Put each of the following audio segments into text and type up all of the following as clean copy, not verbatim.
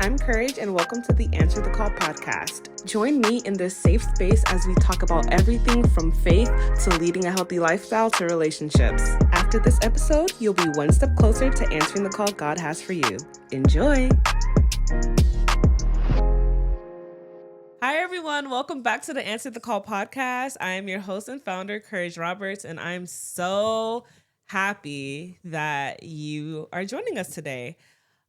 I'm Courage, and welcome to the Answer the Call podcast. Join me in this safe space as we talk about everything from faith to leading a healthy lifestyle to relationships. After this episode, you'll be one step closer to answering the call God has for you. Enjoy! Hi, everyone. Welcome back to the Answer the Call podcast. I am your host and founder, Courage Roberts, and I'm so happy that you are joining us today.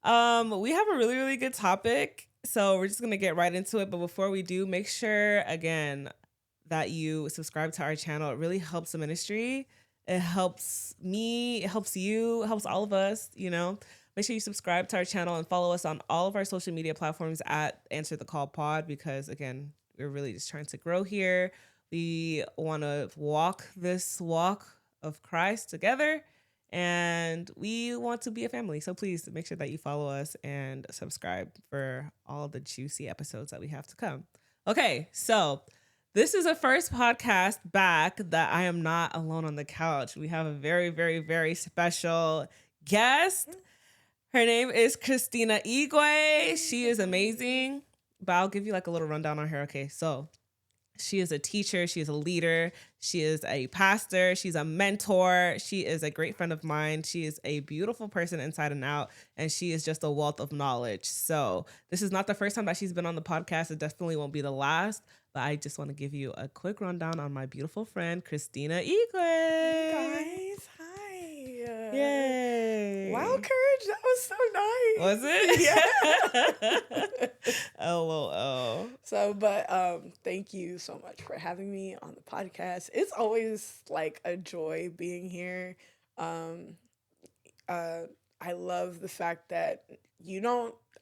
We have a really, really good topic, so we're just going to get right into it. But before we do, make sure, again, that you subscribe to our channel. It really helps the ministry. It helps me, it helps you, it helps all of us, Make sure you subscribe to our channel and follow us on all of our social media platforms at Answer the Call Pod, because, again, we're really just trying to grow here. We want to walk this walk of Christ together. And we want to be a family. So please make sure that you follow us and subscribe for all the juicy episodes that we have to come. Okay, so this is a first podcast back that I am not alone on the couch. We have a very, very, very special guest. Her name is Christina Igwe. She is amazing. But I'll give you like a little rundown on her. Okay, so she is a teacher. She is a leader. She is a pastor. She's a mentor. She is a great friend of mine. She is a beautiful person inside and out. And she is just a wealth of knowledge. So this is not the first time that she's been on the podcast. It definitely won't be the last. But I just want to give you a quick rundown on my beautiful friend, Christina Igwe. Hey guys, hi. Yay. Wow, Courage, that was so nice. Was it? Yeah. LOL. So, thank you so much for having me on the podcast. It's always like a joy being here. I love the fact that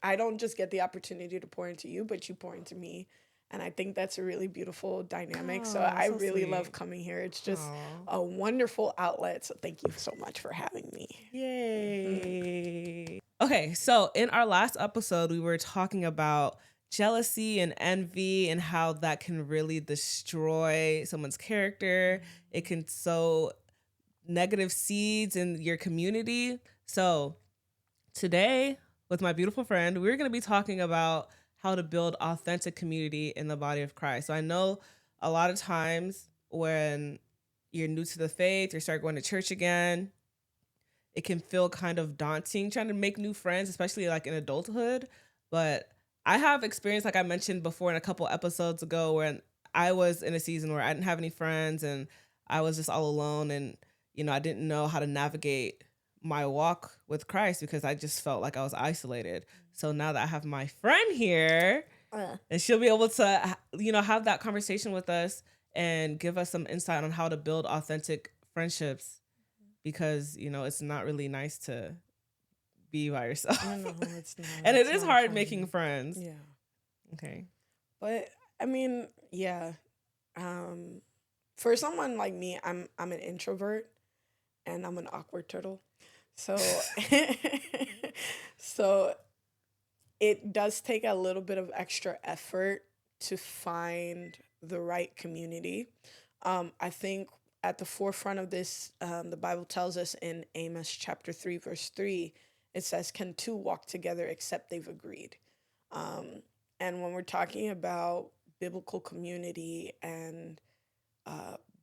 I don't just get the opportunity to pour into you, but you pour into me. And I think that's a really beautiful dynamic. So I really love coming here. It's just a wonderful outlet. So thank you so much for having me. Yay. Okay, so in our last episode, we were talking about jealousy and envy and how that can really destroy someone's character. It can sow negative seeds in your community. So today, with my beautiful friend, we're going to be talking about how to build authentic community in the body of Christ. So I know a lot of times when you're new to the faith, you start going to church again, it can feel kind of daunting trying to make new friends, especially like in adulthood. But I have experience, like I mentioned before in a couple episodes ago, when I was in a season where I didn't have any friends and I was just all alone, and I didn't know how to navigate my walk with Christ because I just felt like I was isolated. So now that I have my friend here, and she'll be able to, have that conversation with us and give us some insight on how to build authentic friendships, because, it's not really nice to be by yourself. No, it's not. And it is hard making friends. Yeah. Okay. But I mean, yeah. For someone like me, I'm an introvert and I'm an awkward turtle. So so it does take a little bit of extra effort to find the right community. I think at the forefront of this, the Bible tells us in Amos chapter 3, verse 3, it says, "Can two walk together except they've agreed?" And when we're talking about biblical community and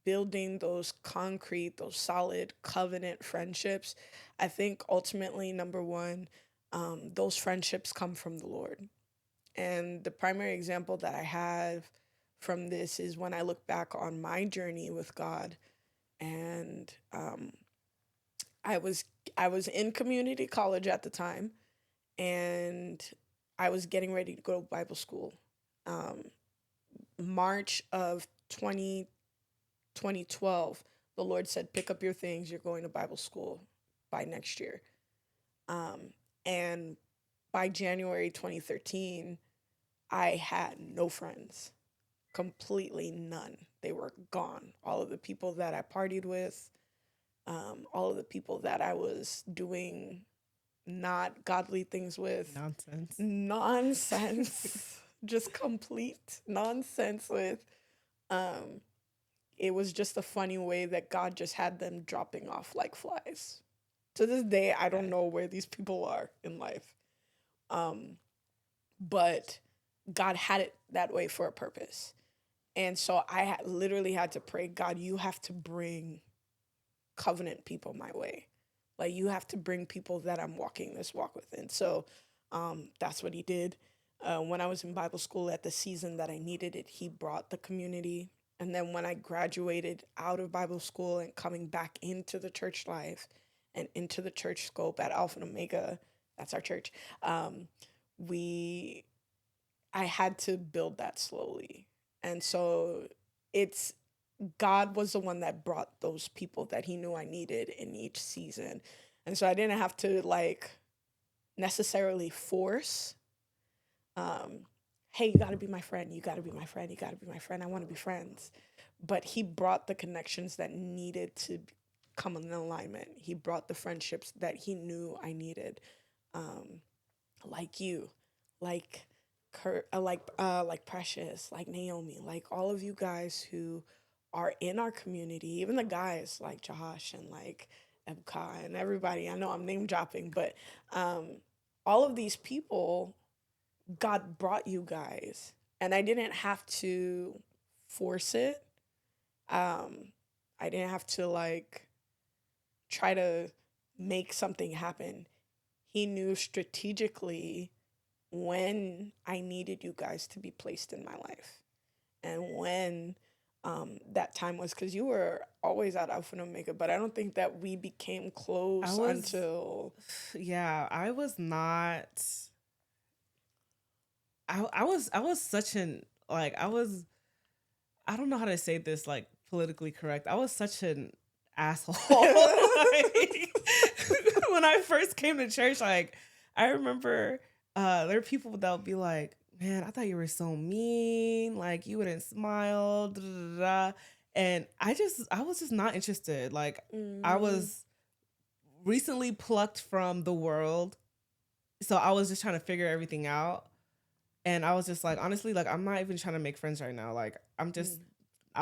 building those concrete, those solid covenant friendships, I think ultimately, number one, those friendships come from the Lord. And the primary example that I have from this is when I look back on my journey with God, and I was in community college at the time, and I was getting ready to go to Bible school. March of 2012, the Lord said, "Pick up your things. You're going to Bible school by next year." And by January 2013, I had no friends, completely none. They were gone. All of the people that I partied with, all of the people that I was doing not godly things with. Nonsense. Just complete nonsense with. It was just a funny way that God just had them dropping off like flies. To this day, I don't know where these people are in life. but God had it that way for a purpose. And so literally had to pray, God, you have to bring covenant people my way. Like, you have to bring people that I'm walking this walk with. And so that's what he did. When I was in Bible school at the season that I needed it, he brought the community. And then when I graduated out of Bible school and coming back into the church life and into the church scope at Alpha and Omega, that's our church, we I had to build that slowly. And so it's God was the one that brought those people that he knew I needed in each season. And so I didn't have to like necessarily force hey, you got to be my friend. You got to be my friend. You got to be my friend. I want to be friends. But he brought the connections that needed to come in alignment. He brought the friendships that he knew I needed. Like you, like Kurt, like Precious, like Naomi, like all of you guys who are in our community, even the guys like Josh and like Ebka and everybody. I know I'm name dropping, but all of these people, God brought you guys, and I didn't have to force it. I didn't have to like try to make something happen. He knew strategically when I needed you guys to be placed in my life and when that time was, because you were always at Alpha and Omega, but I don't think that we became close until. Yeah, I was not. I was such an like I don't know how to say this like politically correct. I was such an asshole. Like, when I first came to church, like I remember there were people that would be like, "Man, I thought you were so mean. Like you wouldn't smile." Da, da, da, da. And I was just not interested. Like I was recently plucked from the world, so I was just trying to figure everything out. And I was just like, honestly, like I'm not even trying to make friends right now. Like I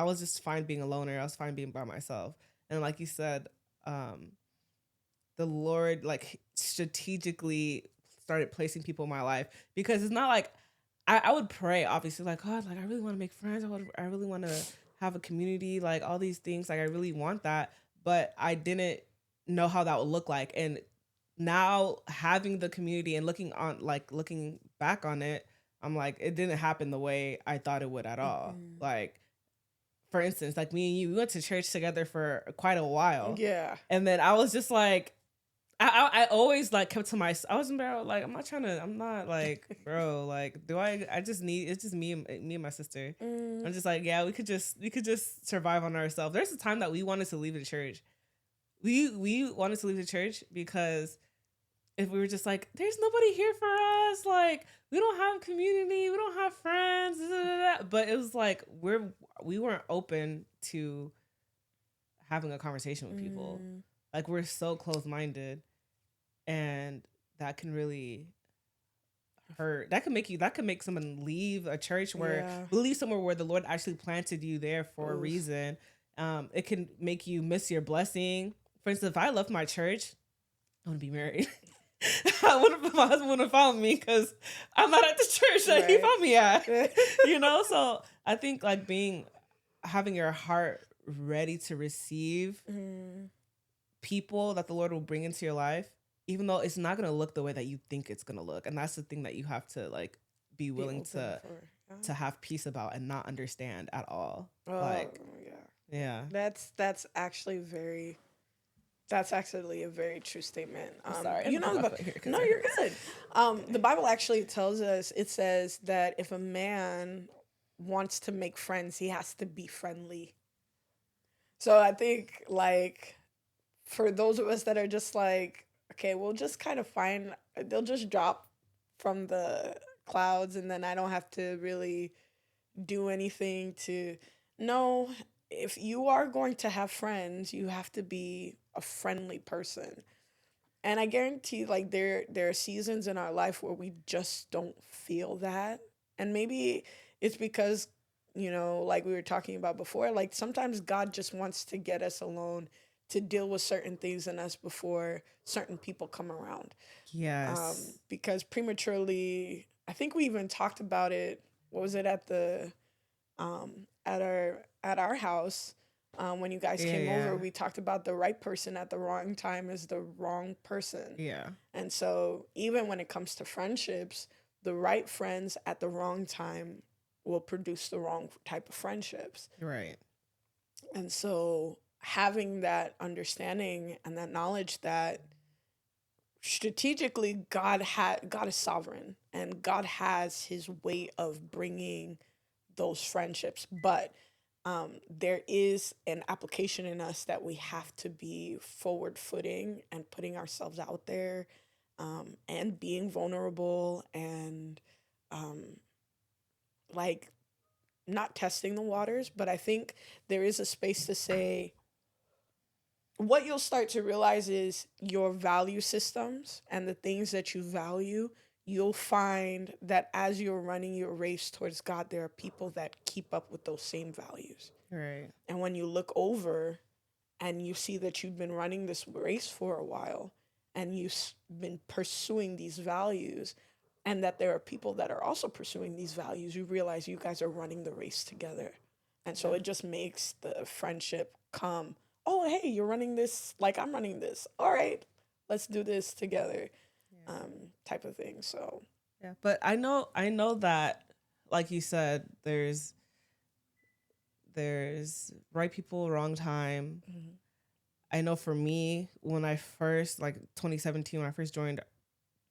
was just fine being a loner. I was fine being by myself. And like you said, the Lord like strategically started placing people in my life, because it's not like I would pray, obviously, like, God, like I really want to make friends. I really want to have a community, like all these things. Like I really want that, but I didn't know how that would look like. And now having the community and looking back on it, I'm like, it didn't happen the way I thought it would at all. Like, for instance, like me and you, we went to church together for quite a while. Yeah. And then I was just like, I always like kept to myself. I was like, I'm not like, bro, like, I just need, it's just me and my sister. I'm just like, yeah, we could just survive on ourselves. There's a time that we wanted to leave the church. We wanted to leave the church because if we were just like, there's nobody here for us, like we don't have community, we don't have friends, da, da, da. But it was like we weren't open to having a conversation with people. Like we're so close-minded, and that can really hurt. That can make someone leave a church leave somewhere where the Lord actually planted you there for a reason. It can make you miss your blessing. For instance, if I left my church, I want to be married. My husband wouldn't follow me because I'm not at the church that he found me at. So I think like having your heart ready to receive people that the Lord will bring into your life, even though it's not going to look the way that you think it's going to look. And that's the thing that you have to like be willing to have peace about and not understand at all. Yeah. That's actually a very true statement. Sorry, No, you're good. The Bible actually tells us, it says that if a man wants to make friends, he has to be friendly. So I think like for those of us that are just like, okay, we'll just kind of they'll just drop from the clouds and then I don't have to really do anything to. No, if you are going to have friends, you have to be a friendly person. And I guarantee like there are seasons in our life where we just don't feel that. And maybe it's because, like we were talking about before, like sometimes God just wants to get us alone to deal with certain things in us before certain people come around. Yes. Because prematurely I think we even talked about it. What was it at the at our house when you guys Yeah, came over? yeah, We talked about the right person at the wrong time is the wrong person. yeah. And so even when it comes to friendships, the right friends at the wrong time will produce the wrong type of friendships. Right. And so having that understanding and that knowledge that strategically God is sovereign and God has his way of bringing those friendships, but there is an application in us that we have to be forward footing and putting ourselves out there, and being vulnerable and um, like not testing the waters. But I think there is a space to say what you'll start to realize is your value systems and the things that you value. You'll find that as you're running your race towards God, there are people that keep up with those same values. Right. And when you look over and you see that you've been running this race for a while and you've been pursuing these values, and that there are people that are also pursuing these values, you realize you guys are running the race together. And so Yeah. it just makes the friendship come, oh, hey, you're running this like I'm running this. All right, let's do this together, Yeah. type of thing. So, Yeah. But I know that, like you said, there's right people, wrong time. mhm. I know for me, when I first, like 2017, when I first joined,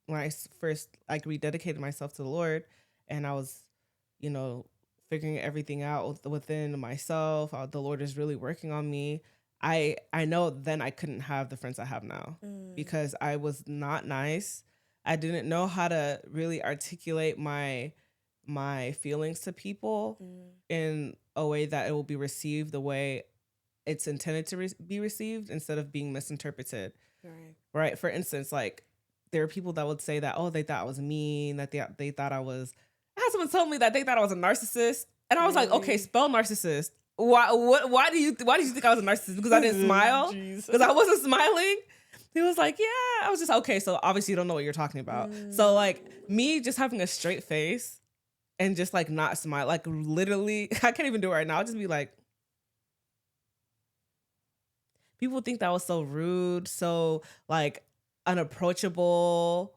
when I first like rededicated myself to the Lord, and I was, you know, figuring everything out within myself, the Lord is really working on me. I know then I couldn't have the friends I have now Mm, because I was not nice. I didn't know how to really articulate my feelings to people mm, in a way that it will be received the way it's intended to be received instead of being misinterpreted. right. Right? For instance, like there are people that would say that, oh, they thought I was mean, that they thought I was. I had someone tell me that they thought I was a narcissist, and I was like, okay, Really? spell narcissist. Why did you think I was a narcissist? Because I didn't smile? Jesus. Because I wasn't smiling? He was like, yeah. I was just okay. So obviously you don't know what you're talking about. So Mm, like me just having a straight face and just like not smile, like literally, I can't even do it right now. I'll just be like, people think that was so rude, so like unapproachable.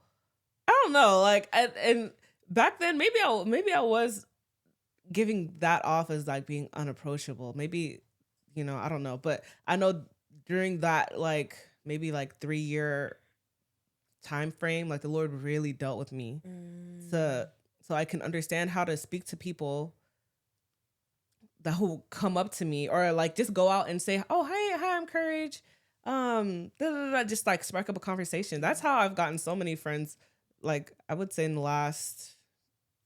I don't know, like and back then maybe I was giving that off as like being unapproachable. Maybe, I don't know, but I know during that like maybe like 3 year time frame, like the Lord really dealt with me mm, to so I can understand how to speak to people that who come up to me or like just go out and say, "Oh, hi, I'm Courage." Just like spark up a conversation. That's how I've gotten so many friends. Like I would say in the last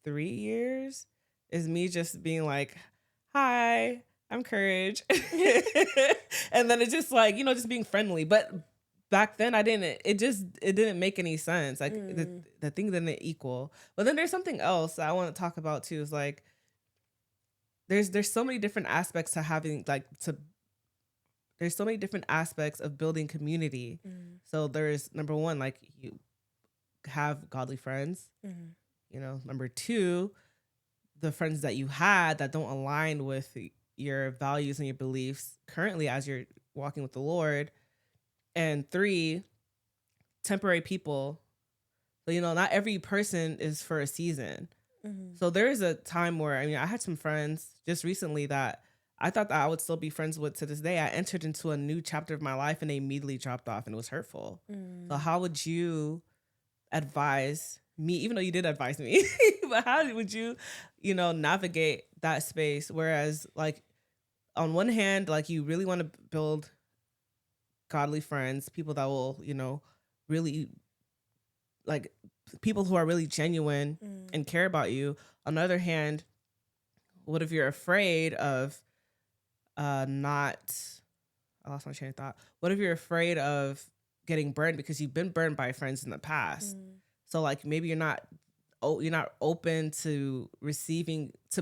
3 years is me just being like, "Hi, I'm Courage," and then it's just like just being friendly. But back then I didn't. It didn't make any sense. Like mm, the thing didn't equal. But then there's something else I want to talk about too. Is like there's so many different aspects to having like to there's so many different aspects of building community. mm, So there's number one, like you have godly friends. mm, Number two, the friends that you had that don't align with your values and your beliefs currently as you're walking with the Lord. And three, temporary people. So, not every person is for a season. mm, So there is a time where I had some friends just recently that I thought that I would still be friends with to this day. I entered into a new chapter of my life and they immediately dropped off and it was hurtful. So mm. how would you advise me, even though you did advise me, but how would you, navigate that space? Whereas like on one hand, like you really want to build godly friends, people that will, really like people who are really genuine Mm, and care about you. On the other hand, what if you're afraid of not I lost my train of thought. What if you're afraid of getting burned because you've been burned by friends in the past? mm. So like maybe you're not open to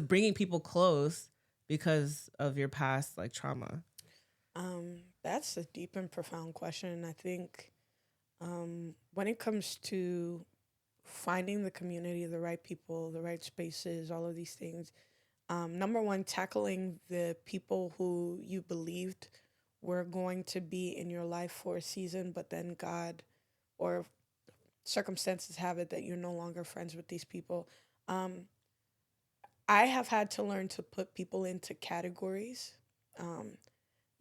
bringing people close because of your past like trauma. That's a deep and profound question. I think when it comes to finding the community, the right people, the right spaces, all of these things. Number one, tackling the people who you believed were going to be in your life for a season, but then God or circumstances have it that you're no longer friends with these people. Um, I have had to learn to put people into categories. Um,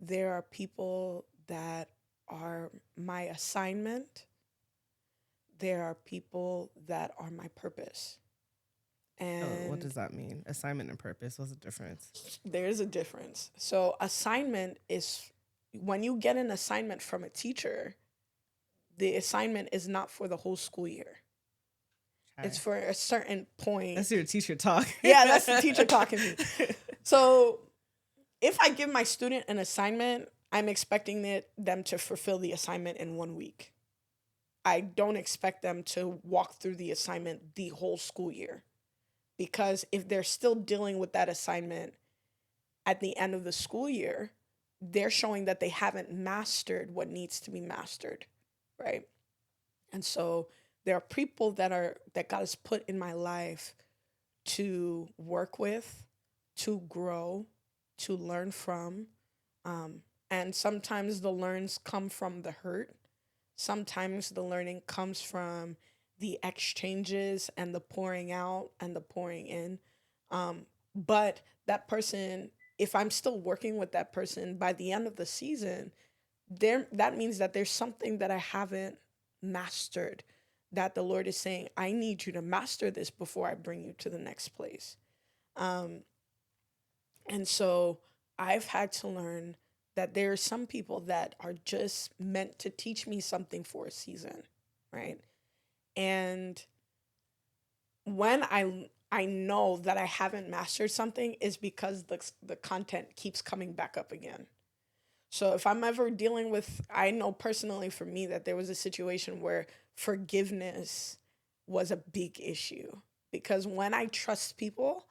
there are people that are my assignment, there are people that are my purpose. Oh, what And does that mean? Assignment and purpose. What's the difference? there's a difference. So, assignment is when you get an assignment from a teacher, the assignment is not for the whole school year, it's Okay. for a certain point. That's your teacher talk. Yeah, that's the teacher talking to me. So, if I give my student an assignment, I'm expecting them to fulfill the assignment in 1 week. I don't expect them to walk through the assignment the whole school year. Because if they're still dealing with that assignment at the end of the school year, they're showing that they haven't mastered what needs to be mastered, right? And so there are people that God has put in my life to work with, to grow, to learn from. Um, and sometimes the learns come from the hurt. Sometimes the learning comes from the exchanges and the pouring out and the pouring in. But that person, if I'm still working with that person by the end of the season, that means that there's something that I haven't mastered, that the Lord is saying, I need you to master this before I bring you to the next place. Um, and so I've had to learn that there are some people that are just meant to teach me something for a season, right? And when I know that I haven't mastered something is because the content keeps coming back up again. So if I'm ever dealing with, I know personally for me that there was a situation where forgiveness was a big issue, because when I trust people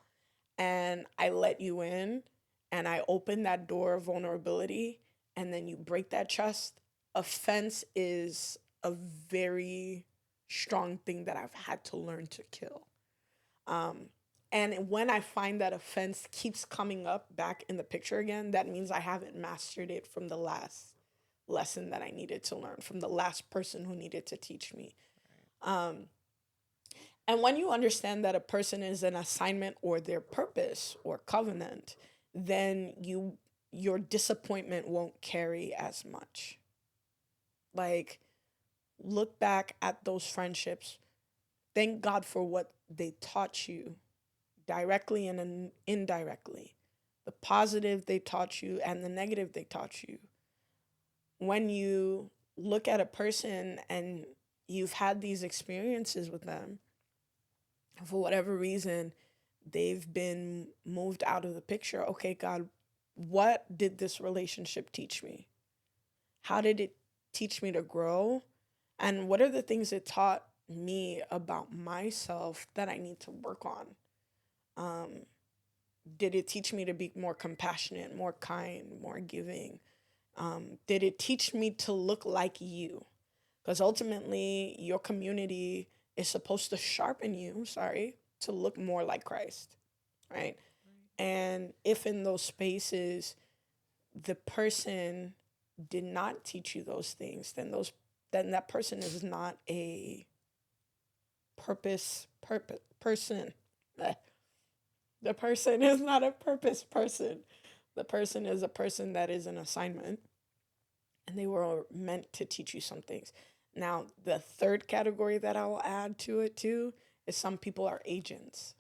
and I let you in and I open that door of vulnerability and then you break that trust, offense is a very strong thing that I've had to learn to kill. Um, and when I find that offense keeps coming up back in the picture again, that means I haven't mastered it from the last lesson that I needed to learn, from the last person who needed to teach me. Um, and when you understand that a person is an assignment or their purpose or covenant, then your disappointment won't carry as much. Like, look back at those friendships. Thank God for what they taught you directly and indirectly. The positive they taught you and the negative they taught you. When you look at a person and you've had these experiences with them, for whatever reason, they've been moved out of the picture. Okay, God, what did this relationship teach me? How did it teach me to grow? And what are the things it taught me about myself that I need to work on? Um, did it teach me to be more compassionate, more kind, more giving? Did it teach me to look like you? Because ultimately, your community is supposed to sharpen you, sorry, to look more like Christ, right? And if in those spaces the person did not teach you those things, then that person is not a purpose person. The person is not a purpose person. The person is a person that is an assignment, and they were meant to teach you some things. Now, the third category that I'll add to it too is some people are agents.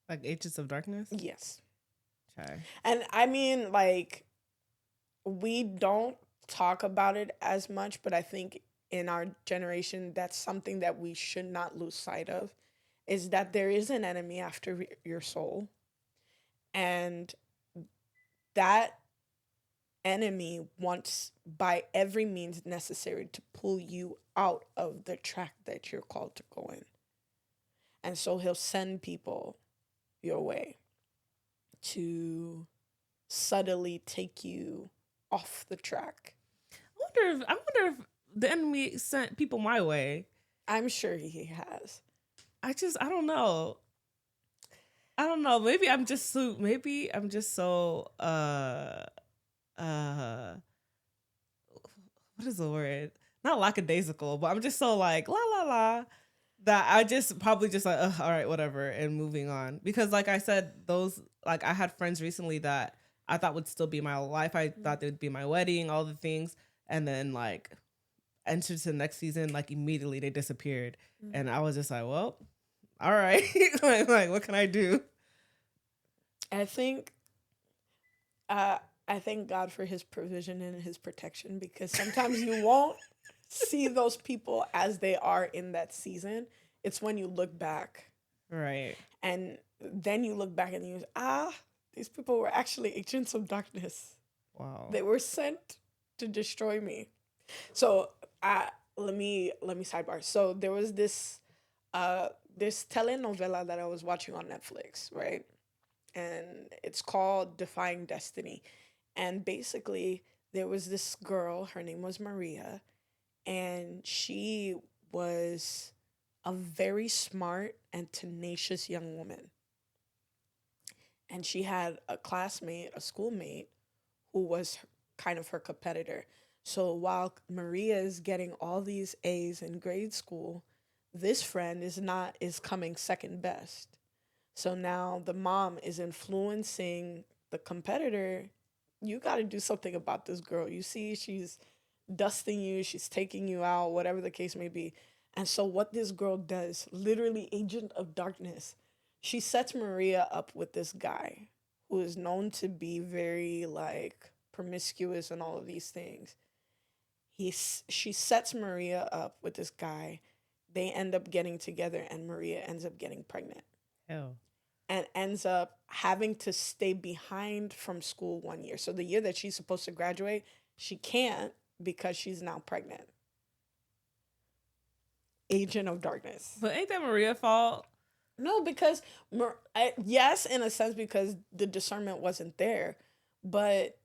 Like agents of darkness? Yes. Okay. And I mean, like, we don't talk about it as much, but I think in our generation, that's something that we should not lose sight of, is that there is an enemy after your soul. And that enemy wants by every means necessary to pull you out of the track that you're called to go in. And so he'll send people your way to subtly take you off the track. I wonder if the enemy sent people my way. I'm sure he has. I don't know. I don't know. Maybe I'm just so uh what is the word? Not lackadaisical, but I'm just so like la la la that I just probably just like all right, whatever, and moving on. Because like I said, those like I had friends recently that I thought would still be my life. I thought they would be my wedding, all the things, and then like entered to the next season, like immediately they disappeared, and I was just like, well, all right, like what can I do? I think I thank God for his provision and his protection, because sometimes you won't see those people as they are in that season. It's when you look back, Right. and then you look back and you, these people were actually agents of darkness. Wow. They were sent to destroy me. So let me sidebar. So there was this telenovela that I was watching on Netflix, right? And it's called Defying Destiny. And basically, there was this girl, her name was Maria, and she was a very smart and tenacious young woman. And she had a classmate, a schoolmate, who was kind of her competitor. So while Maria is getting all these A's in grade school, this friend is coming second best. So now the mom is influencing the competitor. You got to do something about this girl. You see, she's dusting you, she's taking you out, whatever the case may be. And so, what this girl does, literally, agent of darkness, she sets Maria up with this guy who is known to be very like promiscuous and all of these things. She sets Maria up with this guy. They end up getting together, and Maria ends up getting pregnant Hell. and ends up having to stay behind from school 1 year. So the year that she's supposed to graduate, she can't because she's now pregnant. Agent of darkness. But ain't that Maria's fault? No, because yes, in a sense, because the discernment wasn't there, but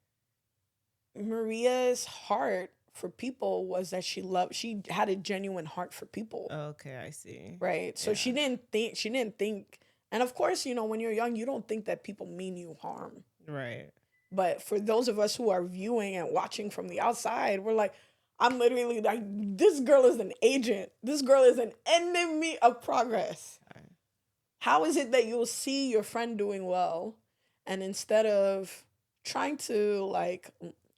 Maria's heart for people was that she had a genuine heart for people. Okay, I see. Right. So she didn't think, and of course, when you're young, you don't think that people mean you harm. Right. But for those of us who are viewing and watching from the outside, we're like, I'm literally like, this girl is an agent. This girl is an enemy of progress. Right. How is it that you'll see your friend doing well, and instead of trying to like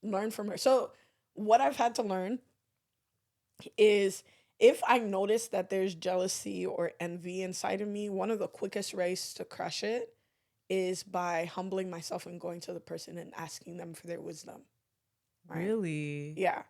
learn from her? So what I've had to learn is, if I notice that there's jealousy or envy inside of me, one of the quickest ways to crush it is by humbling myself and going to the person and asking them for their wisdom. Right? Really? Yeah.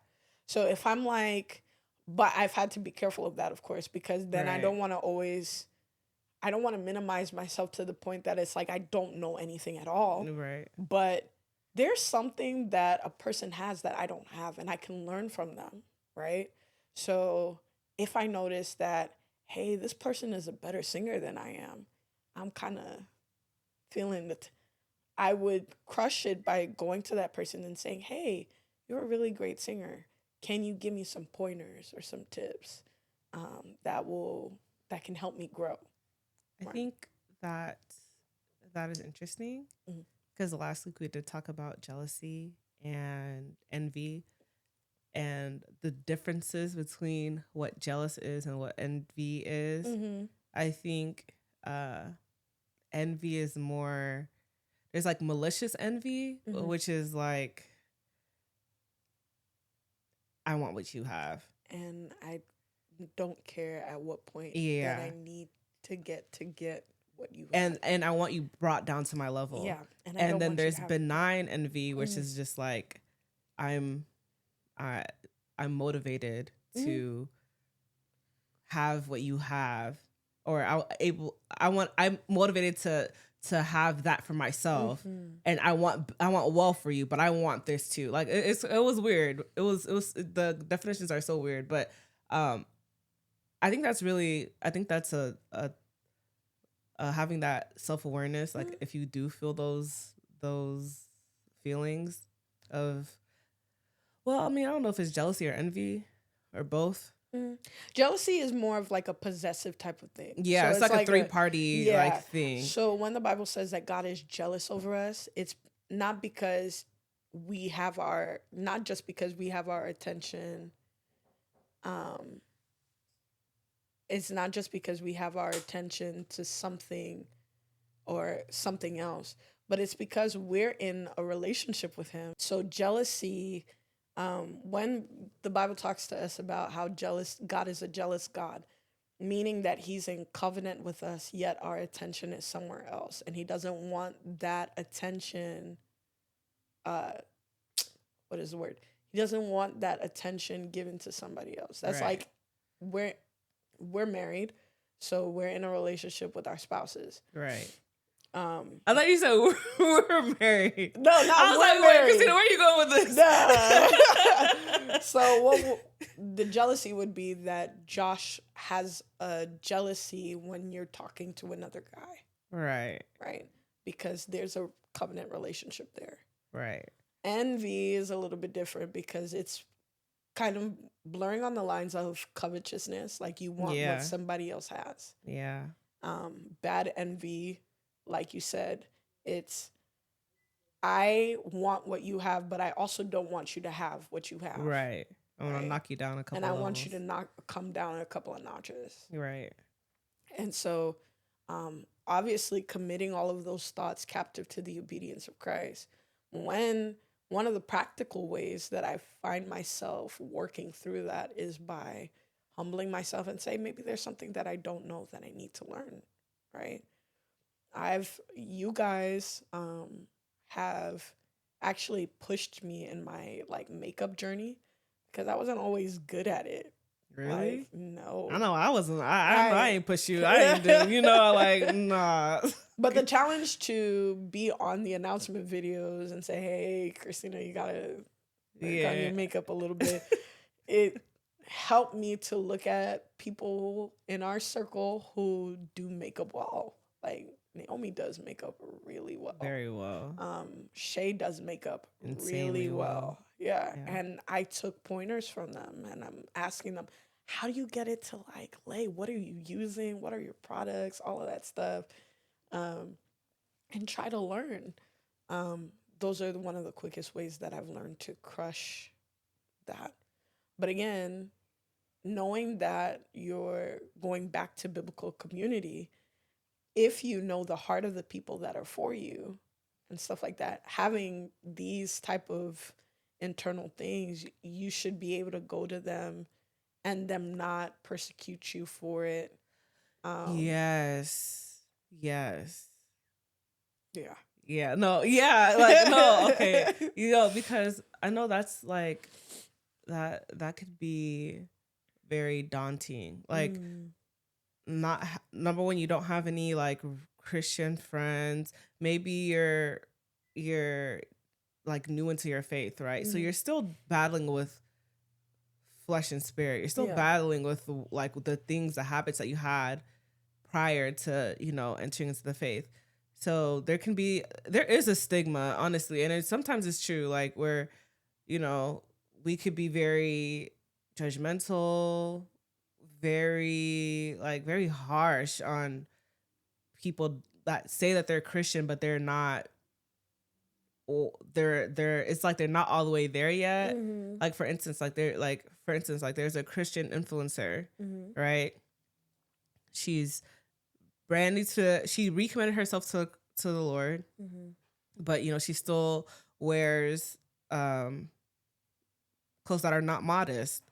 So if I'm like, but I've had to be careful of that, of course, because then I don't want to minimize myself to the point that it's like I don't know anything at all. Right. But there's something that a person has that I don't have, and I can learn from them, right? So if I notice that, hey, this person is a better singer than I am, I'm kind of feeling that I would crush it by going to that person and saying, hey, you're a really great singer. Can you give me some pointers or some tips that can help me grow? I think that is interesting, because last week we did talk about jealousy and envy and the differences between what jealous is and what envy is. I think envy is more, there's like malicious envy, which is like, I want what you have. And I don't care at what point that I need to get what you have. And I want you brought down to my level. Yeah. And then there's benign envy, which is just like, I'm motivated to have what you have, or I'm motivated to have that for myself, and I want well for you, but I want this too. Like it was weird. It was the definitions are so weird, but I think that's a having that self-awareness, like if you do feel those feelings of, well, I mean, I don't know if it's jealousy or envy or both, Mm. Jealousy is more of like a possessive type of thing. Yeah, So it's it's like a like a, three-party like yeah. thing. So when the Bible says that God is jealous over us, it's not because we have our, not just because we have our attention. Um, it's not just because we have our attention to something or something else, but it's because we're in a relationship with Him. So jealousy, when the Bible talks to us about how jealous God is, a jealous God, meaning that He's in covenant with us, yet our attention is somewhere else, and He doesn't want that attention. Uh, what is the word? He doesn't want that attention given to somebody else. That's Right. like we're married, so we're in a relationship with our spouses. Right. Um, I thought you said we're married. no, not I was we're like, wait, married. Christina, where are you going with this? Nah. So what the jealousy would be that Josh has a jealousy when you're talking to another guy, Right. right? Because there's a covenant relationship there. Right. Envy is a little bit different because it's kind of blurring on the lines of covetousness, like you want Yeah. what somebody else has. Yeah. Bad envy, like you said, it's I want what you have, but I also don't want you to have what you have. Right. I want Right. to knock you down a couple And I levels. want you to come down a couple of notches. Right. And so, obviously, committing all of those thoughts captive to the obedience of Christ. When one of the practical ways that I find myself working through that is by humbling myself and say, maybe there's something that I don't know that I need to learn, right? You guys have actually pushed me in my like makeup journey because I wasn't always good at it. Really? Like, no. I know I wasn't. I ain't push you. I ain't do. You know, like nah. But the challenge to be on the announcement videos and say, "Hey, Christina, you gotta work on your makeup a little bit," it helped me to look at people in our circle who do makeup well. Like Naomi does makeup really well. Very well. Shay does makeup Insanely really well. Yeah. Yeah. And I took pointers from them and I'm asking them, how do you get it to like lay? What are you using? What are your products? All of that stuff. And try to learn. Those are one of the quickest ways that I've learned to crush that. But again, knowing that you're going back to biblical community, if you know the heart of the people that are for you and stuff like that, having these type of internal things, you should be able to go to them and them not persecute you for it. Yes. Yes. Yeah. Yeah. No. Yeah. Like no. Okay. You know, because I know that's like that could be very daunting. Like not number one, you don't have any like Christian friends. Maybe you're like new into your faith, right? So you're still battling with flesh and spirit. You're still battling with like the things, the habits that you had prior to, you know, entering into the faith. So there is a stigma, honestly, and sometimes it's true, like where, you know, we could be very judgmental, very harsh on people that say that they're Christian, but they're not. It's like they're not all the way there yet. Like for instance, there's a Christian influencer, right? She's brand new she recommitted herself to the Lord, but you know, she still wears clothes that are not modest.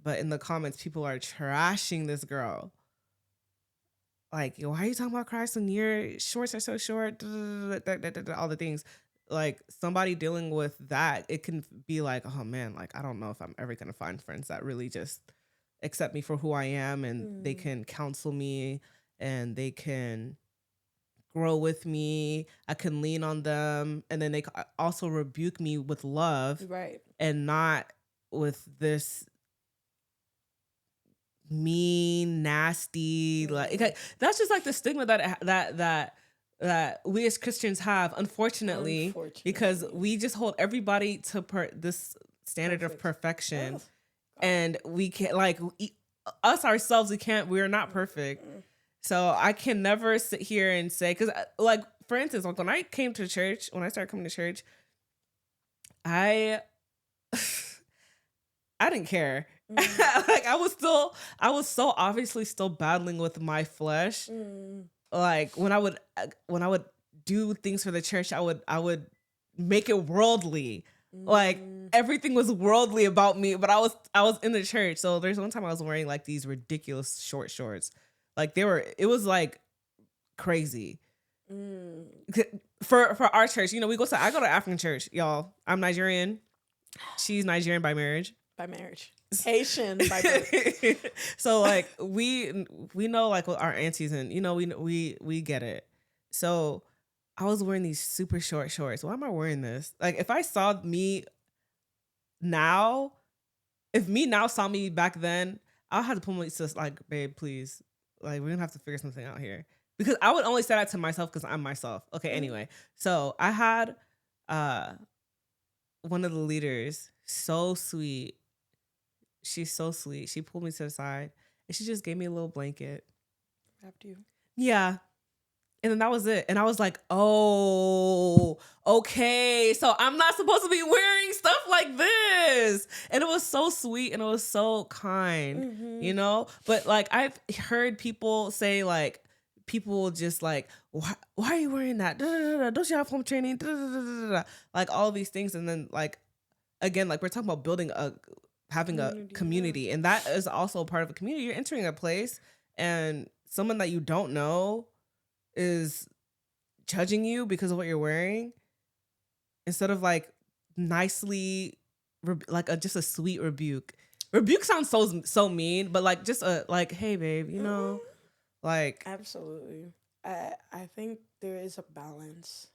But in the comments, people are trashing this girl. Like, yo, why are you talking about Christ when your shorts are so short? All the things. Like somebody dealing with that, it can be like, oh man, like I don't know if I'm ever gonna find friends that really just accept me for who I am, and they can counsel me and they can grow with me. I can lean on them, and then they also rebuke me with love, Right? And not with this mean, nasty, like that's just like the stigma that we as Christians have, unfortunately, because we just hold everybody to this standard of perfection. And we can't, like, us ourselves, we're not perfect. Mm. So I can never sit here and say, because like, for instance, like when I started coming to church, I I didn't care. Mm. Like I was so obviously still battling with my flesh. Mm. Like when I would do things for the church, I would make it worldly. Like Mm. everything was worldly about me, but I was in the church. So there's one time I was wearing like these ridiculous short shorts. Like it was like crazy. Mm. For our church, I go to African church, y'all. I'm Nigerian. She's Nigerian by marriage. By marriage. Haitian by birth. So like we know like what our aunties, and we get it. So I was wearing these super short shorts. Why am I wearing this? Like if I saw me now, if me now saw me back then, I'll have to pull my sis like, babe, please. Like we're gonna have to figure something out here. Because I would only say that to myself because I'm myself. Okay, anyway. So I had one of the leaders, so sweet. She's so sweet. She pulled me to the side and she just gave me a little blanket. Wrapped you. Yeah. And then that was it. And I was like, oh, okay. So I'm not supposed to be wearing stuff like this. And it was so sweet and it was so kind, Mm-hmm. But like I've heard people say like, people just like, why are you wearing that? Da, da, da, da. Don't you have home training? Da, da, da, da, da, da. Like all of these things. And then like, again, like we're talking about having a community. And that is also part of a community. You're entering a place and someone that you don't know is judging you because of what you're wearing, instead of like nicely just a sweet rebuke. Rebuke sounds so mean, but like just a like, hey babe, like Absolutely. I think there is a balance,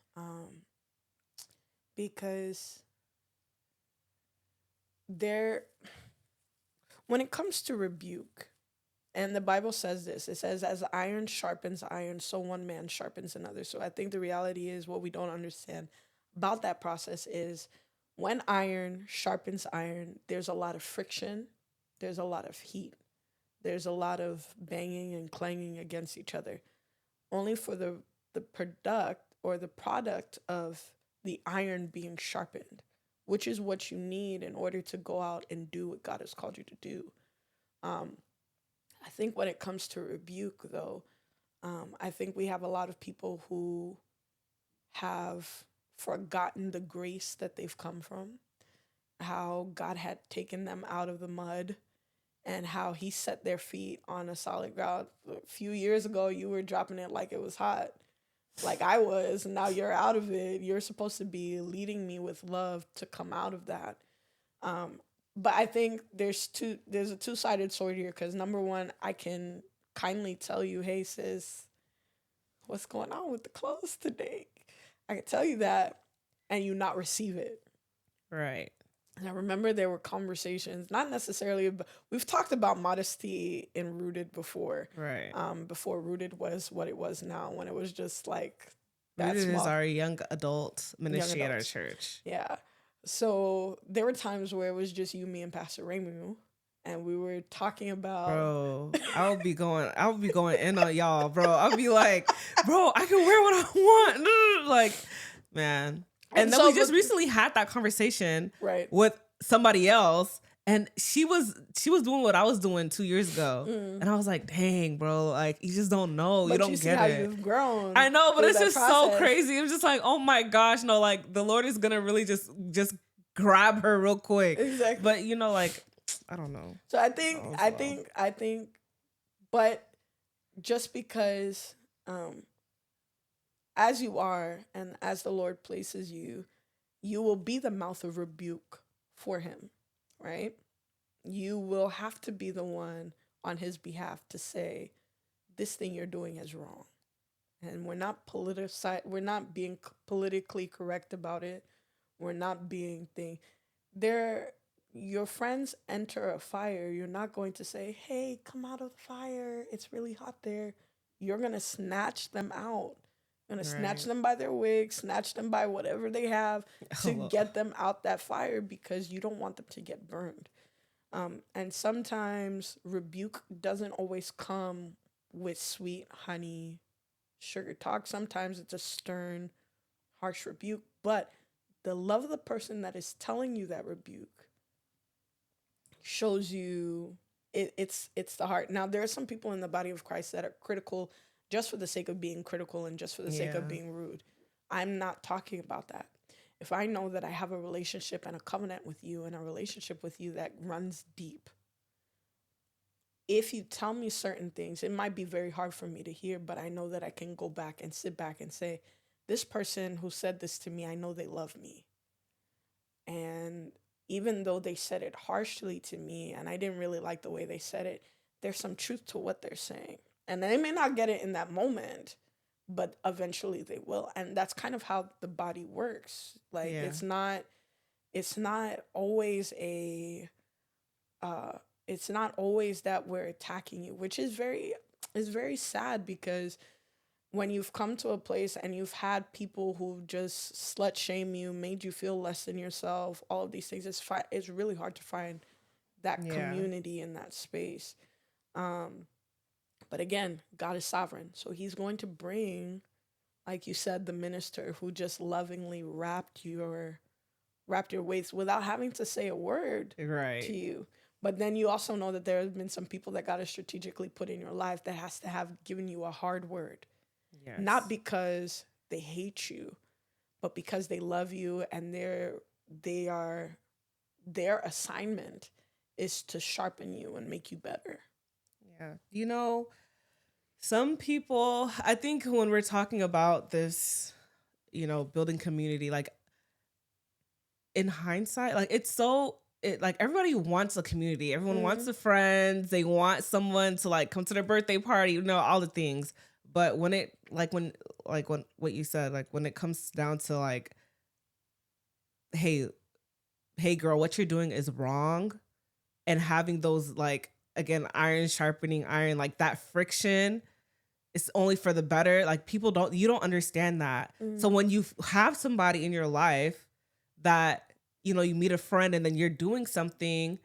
because there, when it comes to rebuke, and the Bible says this, it says, as iron sharpens iron, so one man sharpens another. So I think the reality is, what we don't understand about that process is, when iron sharpens iron, there's a lot of friction, there's a lot of heat, there's a lot of banging and clanging against each other, only for the product or the product of the iron being sharpened, which is what you need in order to go out and do what God has called you to do. Um, I think when it comes to rebuke, though, I think we have a lot of people who have forgotten the grace that they've come from, how God had taken them out of the mud, and how He set their feet on a solid ground. A few years ago, you were dropping it like it was hot, like I was, and now you're out of it. You're supposed to be leading me with love to come out of that. Um, but I think there's a two-sided sword here, because number one, I can kindly tell you, hey sis, what's going on with the clothes today? I can tell you that, and you not receive it. right. And I remember there were conversations, not necessarily, but we've talked about modesty in Rooted before. Right. Before Rooted was what it was now, when it was just like that Rooted is small. our young adult ministry at our adults. church. Yeah. So there were times where it was just you, me, and Pastor Raymond, and we were talking about. Bro, I would be going in on y'all, bro. I'll be like, bro, I can wear what I want. Like, man. And then so, we just recently had that conversation right with somebody else, and she was doing what I was doing 2 years ago. Mm. And I was like, dang, bro, like you just don't know. But you don't see get how it. You've grown. I know, but it's just process. so crazy. It was just like, oh my gosh, no, like the Lord is gonna really just grab her real quick. Exactly. But like, I don't know. So I think, but just because, as you are and as the Lord places you, you will be the mouth of rebuke for Him, right? You will have to be the one on His behalf to say, this thing you're doing is wrong. And we're not being politically correct about it. We're not being your friends enter a fire, you're not going to say, hey, come out of the fire, it's really hot there. You're going to snatch them out. You're going to snatch them by their wig, snatch them by whatever they have to get them out that fire, because you don't want them to get burned. And sometimes rebuke doesn't always come with sweet honey sugar talk. Sometimes it's a stern, harsh rebuke. But the love of the person that is telling you that rebuke shows you it's the heart. Now there are some people in the body of Christ that are critical just for the sake of being critical and just for the sake of Yeah. being rude. I'm not talking about that. If I know that I have a relationship and a covenant with you and a relationship with you that runs deep, if you tell me certain things, it might be very hard for me to hear, but I know that I can go back and sit back and say, this person who said this to me, I know they love me. And even though they said it harshly to me and I didn't really like the way they said it, there's some truth to what they're saying. And they may not get it in that moment, but eventually they will. And that's kind of how the body works. Like Yeah. it's not always a uh it's not always that we're attacking you, which is very sad because when you've come to a place and you've had people who just slut shame you, made you feel less than yourself, all of these things, it's really hard to find that Yeah. community in that space. Um, but again, God is sovereign, so He's going to bring, like you said, the minister who just lovingly wrapped your waist without having to say a word to Right. you. But then you also know that there have been some people that God has strategically put in your life that has to have given you a hard word, not Yes. because they hate you, but because they love you and they are their assignment is to sharpen you and make you better. Yeah. Some people, I think when we're talking about this, building community, like in hindsight, like like everybody wants a community. Everyone wants Mm-hmm. a friends. They want someone to like come to their birthday party, all the things. But when it like when what you said, like when it comes down to like, hey, hey girl, what you're doing is wrong, and having those like again, iron sharpening iron, like that friction, it's only for the better. Like you don't understand that. So Mm-hmm. when you have somebody in your life that, you meet a friend and then you're doing something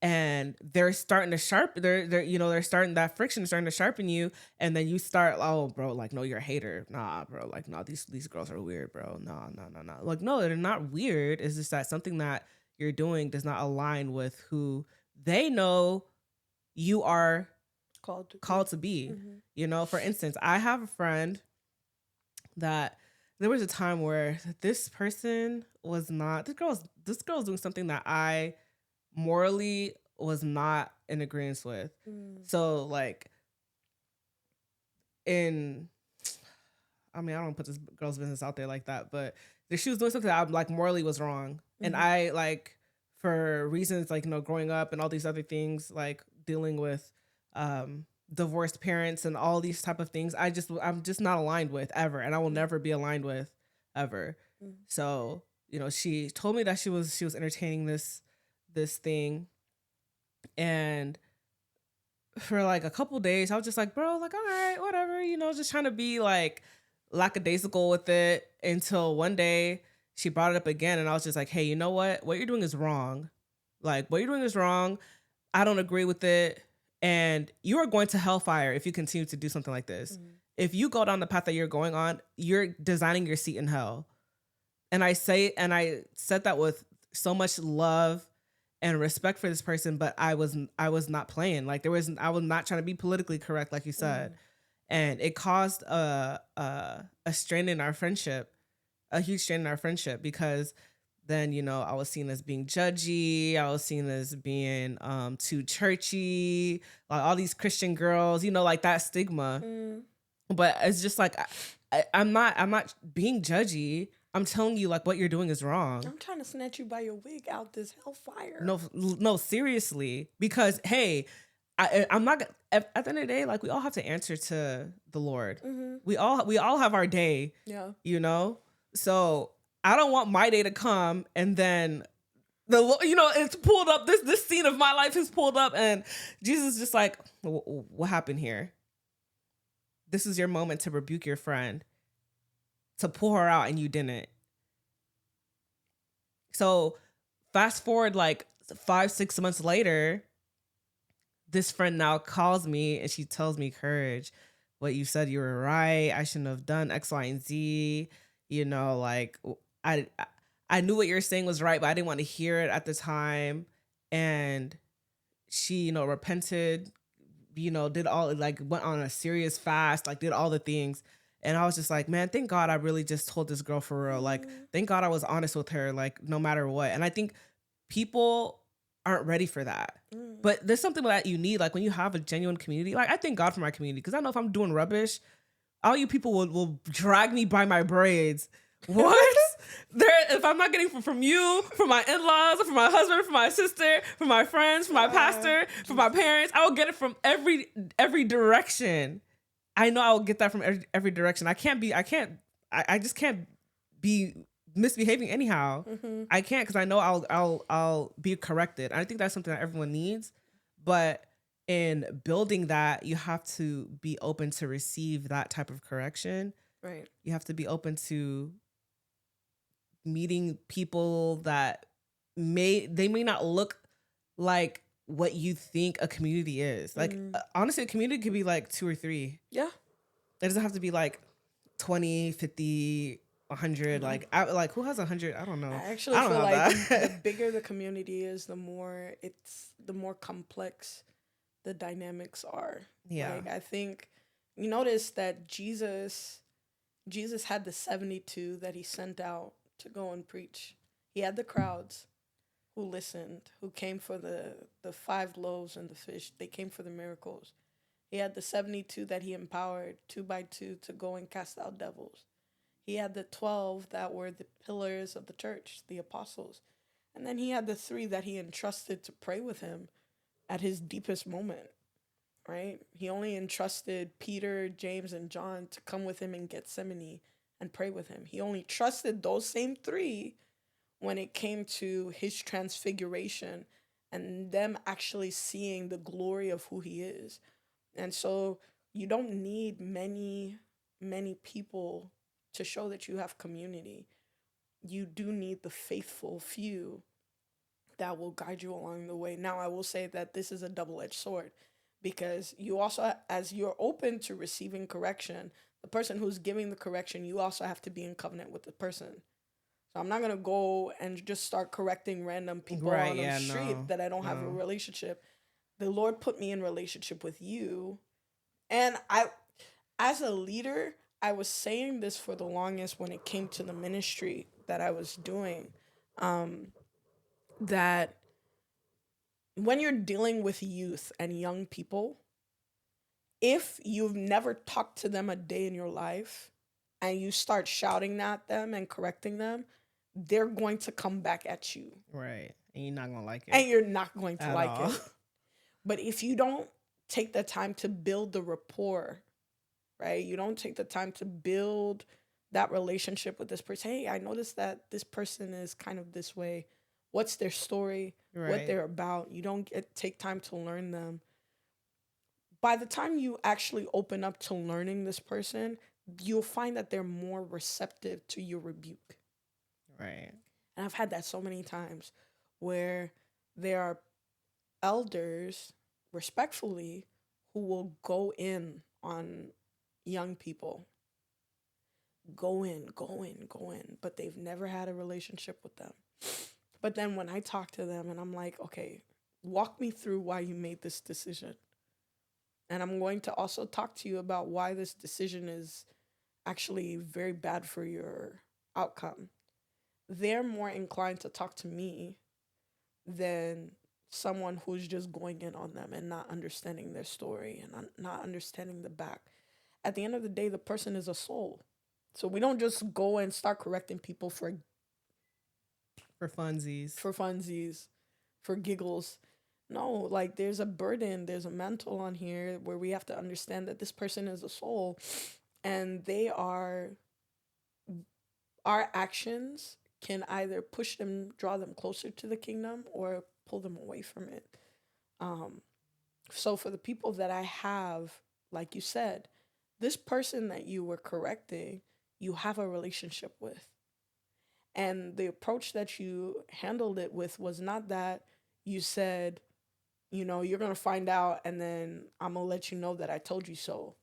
and they're starting to sharpen, they're starting that friction, starting to sharpen you. And then you start, oh bro, like, no, you're a hater. Nah, bro. Like, no, these girls are weird, bro. No, no, no, no. Like, no, they're not weird. It's just that something that you're doing does not align with who they know you are Called to called be. to be. Mm-hmm. For instance, I have a friend that there was a time where this person was not this girl was doing something that I morally was not in agreement with. Mm-hmm. So like in I mean, I don't put this girl's business out there like that, but she was doing something that I like morally was wrong. And Mm-hmm. I like for reasons like, growing up and all these other things, like dealing with divorced parents and all these type of things, I'm just not aligned with ever, and I will never be aligned with ever. Mm-hmm. So, she told me that she was entertaining this thing, and for like a couple days, I was just like, bro, like, all right, whatever, just trying to be like lackadaisical with it until one day she brought it up again. And I was just like, hey, you know what you're doing is wrong. Like, what you're doing is wrong. I don't agree with it. And you are going to hellfire if you continue to do something like this. Mm-hmm. If you go down the path that you're going on, you're designing your seat in hell. And I said that with so much love and respect for this person, but I was not playing. Like I was not trying to be politically correct, like you said. And it caused a strain in our friendship, a huge strain in our friendship, because then, I was seen as being judgy. I was seen as being too churchy, like all these Christian girls, like that stigma. Mm-hmm. But it's just like I'm not being judgy. I'm telling you, like, what you're doing is wrong. I'm trying to snatch you by your wig out this hellfire. No, seriously. Because hey, I'm not at the end of the day, like we all have to answer to the Lord. Mm-hmm. We all have our day. Yeah. So I don't want my day to come and then it's pulled up. This scene of my life is pulled up, and Jesus is just like, what happened here? This is your moment to rebuke your friend, to pull her out, and you didn't. So fast forward like 5-6 months later, this friend now calls me and she tells me, Courage, what you said, you were right. I shouldn't have done X, Y, and Z. You know, like I I knew what you were saying was right, but I didn't want to hear it at the time. And she, repented, did all, like, went on a serious fast, like did all the things. And I was just like, man, thank God I really just told this girl for real. Like, thank God I was honest with her, like, no matter what. And I think people aren't ready for that. But there's something that you need, like when you have a genuine community. Like, I thank God for my community, because I know if I'm doing rubbish, all you people will drag me by my braids. What? If I'm not getting from you, from my in-laws, from my husband, from my sister, from my friends, from my pastor, from my parents, I will get it from every direction. I know I will get that from every direction. I just can't be misbehaving anyhow. I can't, because I know I'll be corrected. I think that's something that everyone needs. But in building that, you have to be open to receive that type of correction. Right. You have to be open to meeting people that may not look like what you think a community is. Like, honestly, a community could be like 2 or 3. Yeah. It doesn't have to be like 20, 50, 100. Like, who has 100? I don't know. I actually I don't feel know like that. the bigger the community is, the more complex the dynamics are. Yeah. Like, I think you notice that Jesus had the 72 that he sent out to go and preach. He had the crowds who listened, who came for the 5 loaves and the fish. They came for the miracles. He had the 72 that he empowered 2 by 2 to go and cast out devils. He had the 12 that were the pillars of the church, the apostles. And then he had the 3 that he entrusted to pray with him at his deepest moment, right? He only entrusted Peter, James, and John to come with him in Gethsemane and pray with him. He only trusted those same 3 when it came to his transfiguration and them actually seeing the glory of who he is. And so you don't need many people to show that you have community. You do need the faithful few that will guide you along the way. Now, I will say that this is a double-edged sword, because you also, as you're open to receiving correction, the person who's giving the correction, you also have to be in covenant with the person. So I'm not going to go and just start correcting random people on the street that I don't have a relationship. The Lord put me in relationship with you. And as a leader, I was saying this for the longest when it came to the ministry that I was doing, that when you're dealing with youth and young people, if you've never talked to them a day in your life and you start shouting at them and correcting them, they're going to come back at you. Right. And you're not going to like it. And you're not going to like all. it. But if you don't take the time to build the rapport, right? You don't take the time to build that relationship with this person. Hey, I noticed that this person is kind of this way. What's their story? Right. What they're about? You don't take time to learn them. By the time you actually open up to learning this person, you'll find that they're more receptive to your rebuke. Right. And I've had that so many times where there are elders, respectfully, who will go in on young people. Go in, but they've never had a relationship with them. But then when I talk to them and I'm like, okay, walk me through why you made this decision. And I'm going to also talk to you about why this decision is actually very bad for your outcome. They're more inclined to talk to me than someone who's just going in on them and not understanding their story and not understanding the back. At the end of the day, the person is a soul. So we don't just go and start correcting people for funsies, for giggles. No, like there's a burden, there's a mantle on here where we have to understand that this person is a soul, and our actions can either push them, draw them closer to the kingdom, or pull them away from it. So for the people that I have, like you said, this person that you were correcting, you have a relationship with. And the approach that you handled it with was not that You said, you're going to find out and then I'm going to let you know that I told you so.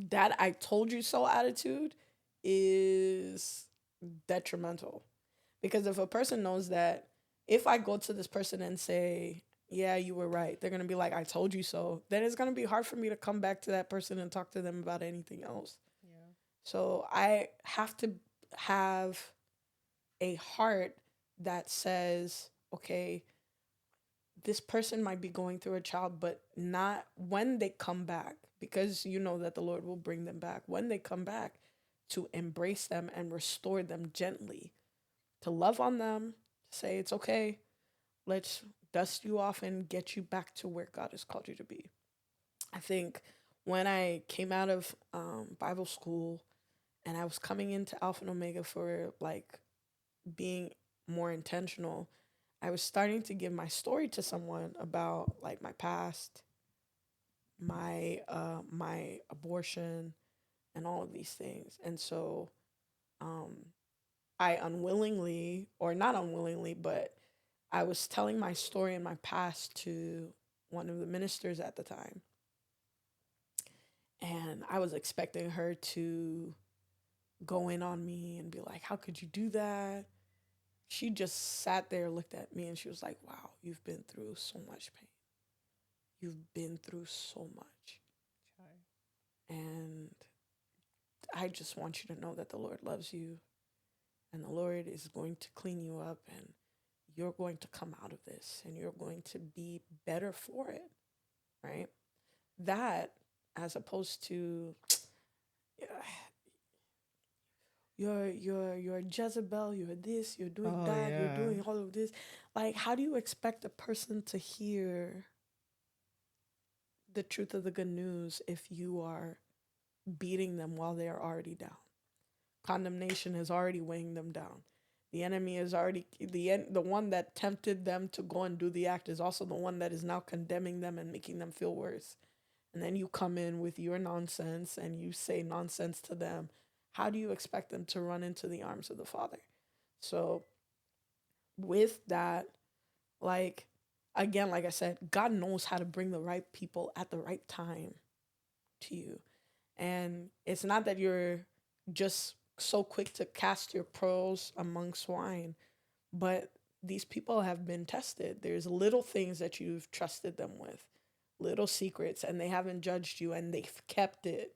That I told you so attitude is detrimental. Because if a person knows that if I go to this person and say, yeah, you were right, they're going to be like, I told you so, then it's going to be hard for me to come back to that person and talk to them about anything else. Yeah. So I have to have a heart that says, okay, this person might be going through a child, but not when they come back, because you know that the Lord will bring them back. When they come back, to embrace them and restore them gently, to love on them, say it's okay, let's dust you off and get you back to where God has called you to be. I think when I came out of Bible school and I was coming into Alpha and Omega for like being more intentional, I was starting to give my story to someone about like my past, my abortion, and all of these things. And so um, I unwillingly, or not unwillingly, but I was telling my story and my past to one of the ministers at the time. And I was expecting her to go in on me and be like, how could you do that? She just sat there, looked at me, and she was like, wow, you've been through so much pain. You've been through so much. And I just want you to know that the Lord loves you and the Lord is going to clean you up and you're going to come out of this and you're going to be better for it, right? That, as opposed to you're Jezebel, you're this, you're doing Oh that, you're yeah. doing all of this. Like, how do you expect a person to hear the truth of the good news if you are beating them while they are already down? Condemnation is already weighing them down. The enemy is already the one that tempted them to go and do the act is also the one that is now condemning them and making them feel worse. And then you come in with your nonsense and you say nonsense to them. How do you expect them to run into the arms of the Father? So with that, like, again, like I said, God knows how to bring the right people at the right time to you. And it's not that you're just so quick to cast your pearls among swine, but these people have been tested. There's little things that you've trusted them with, little secrets, and they haven't judged you and they've kept it.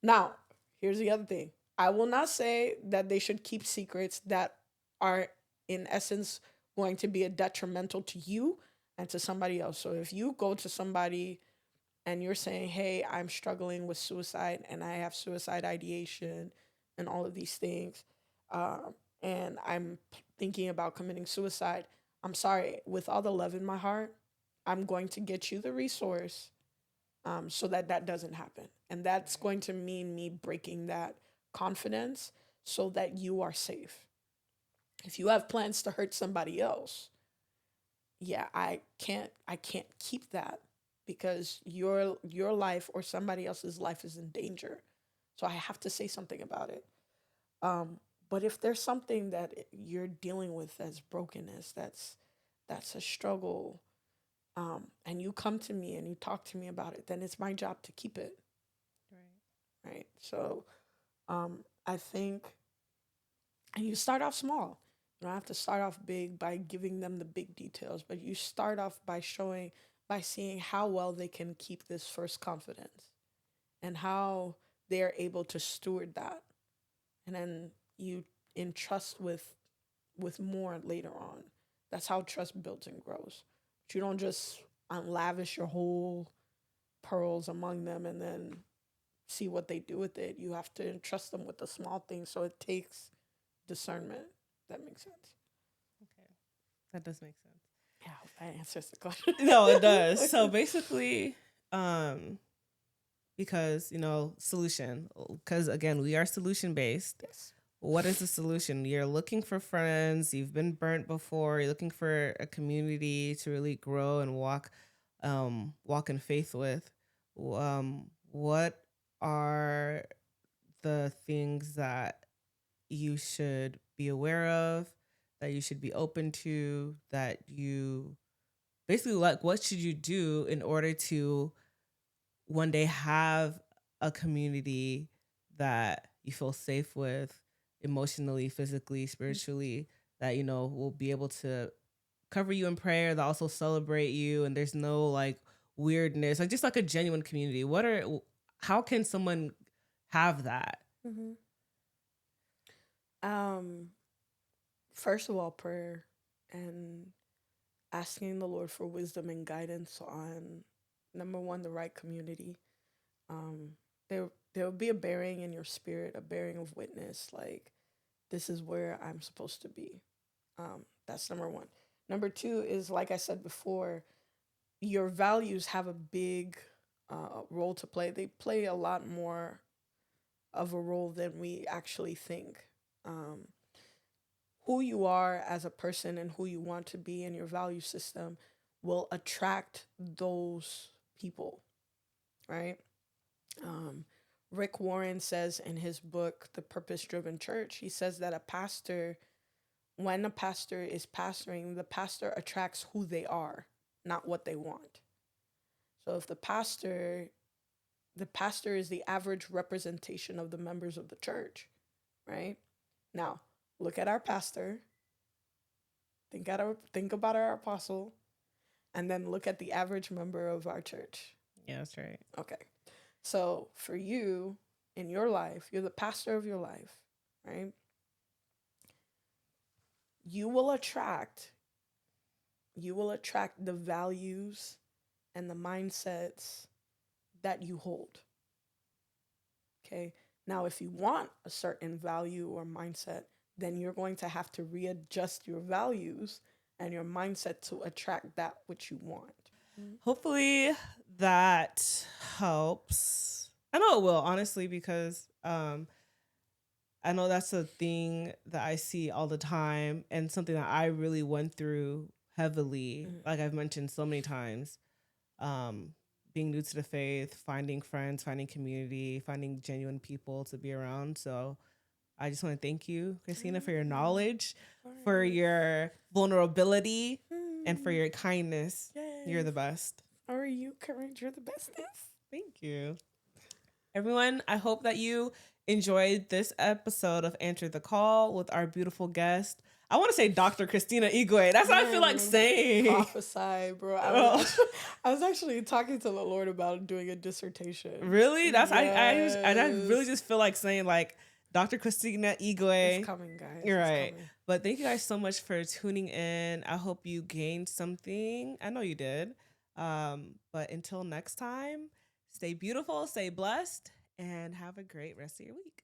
Now, here's the other thing. I will not say that they should keep secrets that are, in essence, going to be a detrimental to you and to somebody else. So if you go to somebody and you're saying, hey, I'm struggling with suicide and I have suicide ideation and all of these things, and I'm thinking about committing suicide, I'm sorry, with all the love in my heart, I'm going to get you the resource so that that doesn't happen. And that's going to mean me breaking that confidence so that you are safe. If you have plans to hurt somebody else, yeah, I can't keep that because your life or somebody else's life is in danger. So I have to say something about it. Um, but if there's something that you're dealing with that's brokenness, that's a struggle, and you come to me and you talk to me about it, then it's my job to keep it. Right. So I think, and you start off small. You don't have to start off big by giving them the big details, but you start off by showing, by seeing how well they can keep this first confidence and how they are able to steward that. And then you entrust with more later on. That's how trust builds and grows. But you don't just lavish your whole pearls among them and then see what they do with it. You have to entrust them with the small things. So it takes discernment. That makes sense. Okay. That does make sense. Yeah, I hope that answers the question. No, it does. So basically, um, because solution, because again, we are solution based. Yes. What is the solution? You're looking for friends, you've been burnt before, you're looking for a community to really grow and walk in faith with. What are the things that you should be aware of that you should be open to, that you basically like, what should you do in order to one day have a community that you feel safe with emotionally, physically, spiritually, that, you know, will be able to cover you in prayer, that also celebrate you, and there's no like weirdness, like just like a genuine community. How can someone have that? Mm-hmm. Um, First of all, prayer and asking the Lord for wisdom and guidance on number one, the right community. Um, there will be a bearing in your spirit, a bearing of witness, like this is where I'm supposed to be. That's number one. Number two is, like I said before, your values have a big role to play. They play a lot more of a role than we actually think. Um, who you are as a person and who you want to be in your value system will attract those people, right? Um, Rick Warren says in his book, The Purpose Driven Church, he says that when a pastor is pastoring, the pastor attracts who they are, not what they want. So if the pastor is the average representation of the members of the church, right? Now, look at our pastor, think about our apostle, and then look at the average member of our church. Yeah, that's right. Okay. So for you in your life, you're the pastor of your life, right? You will attract the values and the mindsets that you hold. Okay? Now, if you want a certain value or mindset, then you're going to have to readjust your values and your mindset to attract that which you want. Hopefully that helps. I know it will, honestly, because I know that's a thing that I see all the time and something that I really went through heavily, like I've mentioned so many times. Being new to the faith, finding friends, finding community, finding genuine people to be around. So I just want to thank you, Christina, for your knowledge, for your vulnerability, and for your kindness. Yes. You're the best. Are you, Courage? You're the bestest. Thank you. Everyone, I hope that you enjoyed this episode of Answer the Call with our beautiful guest. I want to say Dr. Christina Igwe. That's what I feel like saying. Prophesy, bro. I was actually talking to the Lord about doing a dissertation. Really? That's yes. I really just feel like saying like Dr. Christina Igwe. It's coming, guys. You're right. But thank you guys so much for tuning in. I hope you gained something. I know you did. But until next time, stay beautiful, stay blessed, and have a great rest of your week.